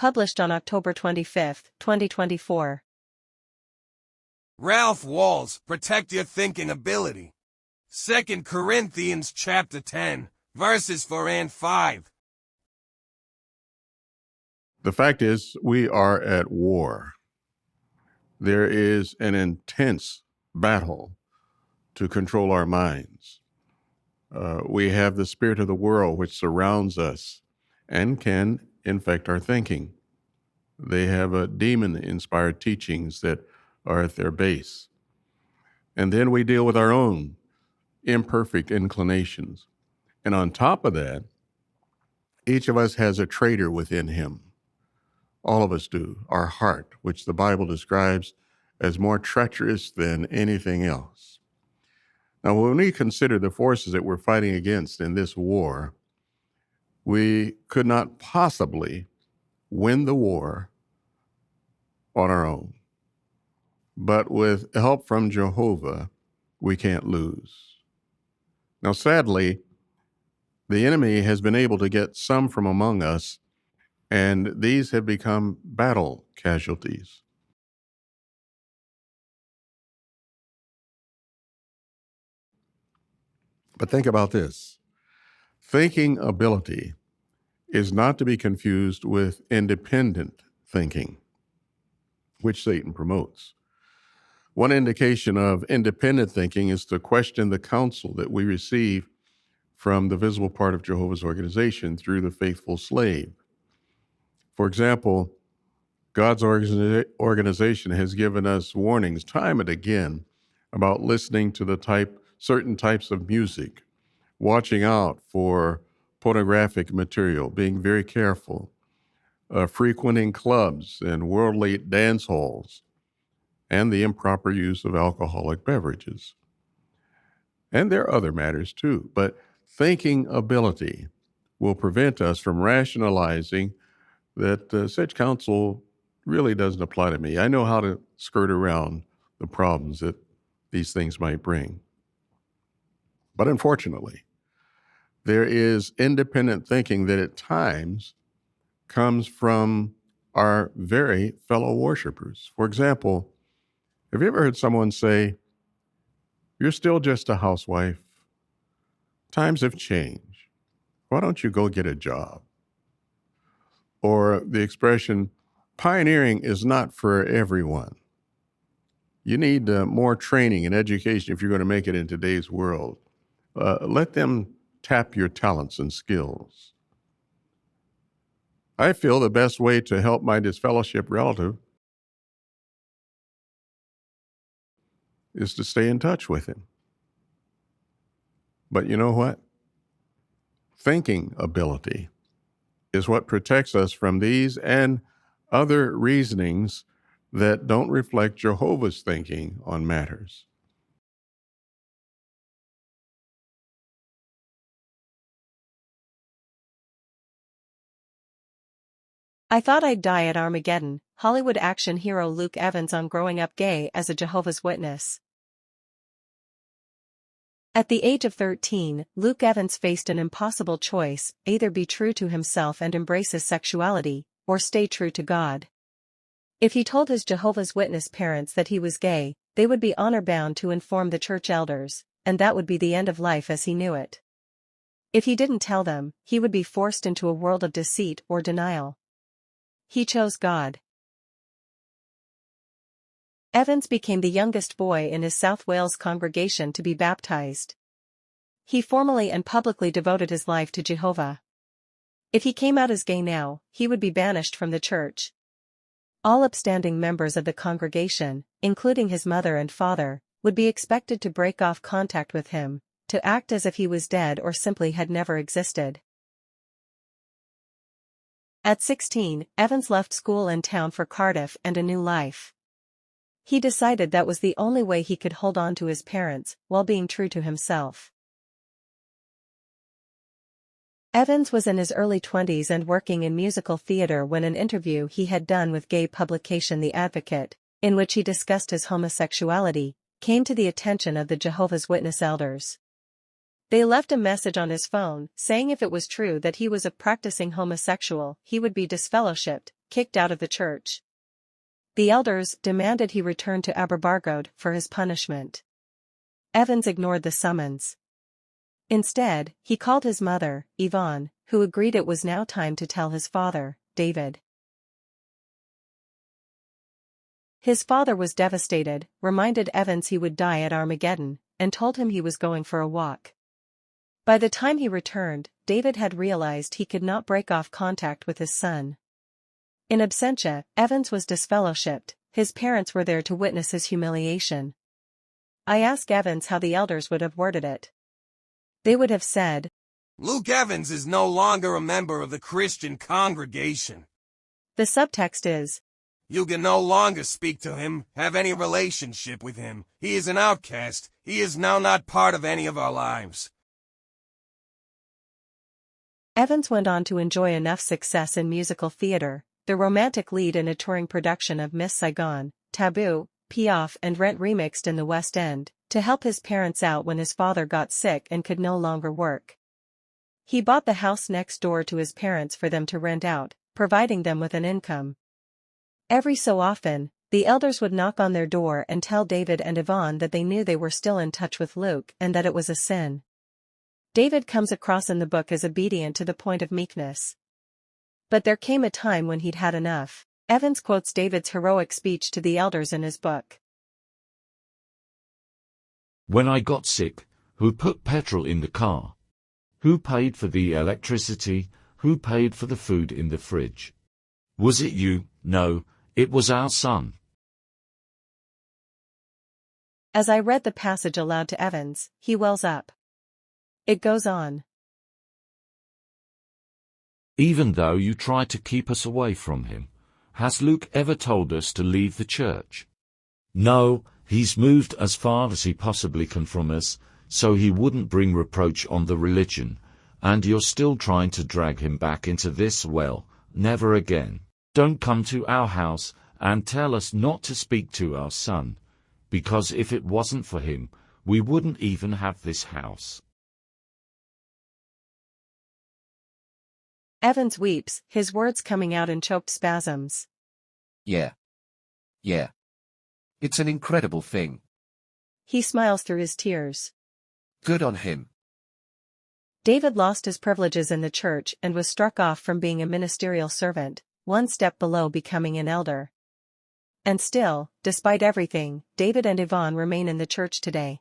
Published on October 25, 2024. Ralph Walls, protect your thinking ability. 2 Corinthians chapter 10, verses 4 and 5. The fact is, we are at war. There is an intense battle to control our minds. We have the spirit of the world which surrounds us and can infect our thinking. They have demon-inspired teachings that are at their base. And then we deal with our own imperfect inclinations. And on top of that, each of us has a traitor within him. All of us do. Our heart, which the Bible describes as more treacherous than anything else. Now, when we consider the forces that we're fighting against in this war, we could not possibly win the war on our own. But with help from Jehovah, we can't lose. Now, sadly, the enemy has been able to get some from among us, and these have become battle casualties. But think about this. Thinking ability is not to be confused with independent thinking, which Satan promotes. One indication of independent thinking is to question the counsel that we receive from the visible part of Jehovah's organization through the faithful slave. For example, God's organization has given us warnings time and again about listening to the certain types of music, watching out for pornographic material, being very careful, frequenting clubs and worldly dance halls, and the improper use of alcoholic beverages. And there are other matters too, but thinking ability will prevent us from rationalizing that such counsel really doesn't apply to me. I know how to skirt around the problems that these things might bring. But unfortunately, there is independent thinking that at times comes from our very fellow worshipers. For example, have you ever heard someone say, "You're still just a housewife. Times have changed. Why don't you go get a job?" Or the expression, "Pioneering is not for everyone. You need more training and education if you're going to make it in today's world. Let them tap your talents and skills." I feel the best way to help my disfellowship relative is to stay in touch with him. But you know what? Thinking ability is what protects us from these and other reasonings that don't reflect Jehovah's thinking on matters. I thought I'd die at Armageddon. Hollywood action hero Luke Evans on growing up gay as a Jehovah's Witness. At the age of 13, Luke Evans faced an impossible choice: either be true to himself and embrace his sexuality, or stay true to God. If he told his Jehovah's Witness parents that he was gay, they would be honor-bound to inform the church elders, and that would be the end of life as he knew it. If he didn't tell them, he would be forced into a world of deceit or denial. He chose God. Evans became the youngest boy in his South Wales congregation to be baptized. He formally and publicly devoted his life to Jehovah. If he came out as gay now, he would be banished from the church. All upstanding members of the congregation, including his mother and father, would be expected to break off contact with him, to act as if he was dead or simply had never existed. At 16, Evans left school in town for Cardiff and a new life. He decided that was the only way he could hold on to his parents, while being true to himself. Evans was in his early 20s and working in musical theater when an interview he had done with gay publication The Advocate, in which he discussed his homosexuality, came to the attention of the Jehovah's Witness elders. They left a message on his phone, saying if it was true that he was a practicing homosexual, he would be disfellowshipped, kicked out of the church. The elders demanded he return to Aberbargode for his punishment. Evans ignored the summons. Instead, he called his mother, Yvonne, who agreed it was now time to tell his father, David. His father was devastated, reminded Evans he would die at Armageddon, and told him he was going for a walk. By the time he returned, David had realized he could not break off contact with his son. In absentia, Evans was disfellowshipped. His parents were there to witness his humiliation. I asked Evans how the elders would have worded it. They would have said, Luke Evans is no longer a member of the Christian congregation. The subtext is, You can no longer speak to him, have any relationship with him. He is an outcast. He is now not part of any of our lives. Evans went on to enjoy enough success in musical theater, the romantic lead in a touring production of Miss Saigon, Taboo, Piaf and Rent remixed in the West End, to help his parents out when his father got sick and could no longer work. He bought the house next door to his parents for them to rent out, providing them with an income. Every so often, the elders would knock on their door and tell David and Yvonne that they knew they were still in touch with Luke and that it was a sin. David comes across in the book as obedient to the point of meekness. But there came a time when he'd had enough. Evans quotes David's heroic speech to the elders in his book. When I got sick, who put petrol in the car? Who paid for the electricity? Who paid for the food in the fridge? Was it you? No, it was our son. As I read the passage aloud to Evans, he wells up. It goes on. Even though you try to keep us away from him, has Luke ever told us to leave the church? No, he's moved as far as he possibly can from us, so he wouldn't bring reproach on the religion, and you're still trying to drag him back into this. Well, never again. Don't come to our house and tell us not to speak to our son, because if it wasn't for him, we wouldn't even have this house. Evans weeps, his words coming out in choked spasms. Yeah. It's an incredible thing. He smiles through his tears. Good on him. David lost his privileges in the church and was struck off from being a ministerial servant, one step below becoming an elder. And still, despite everything, David and Yvonne remain in the church today.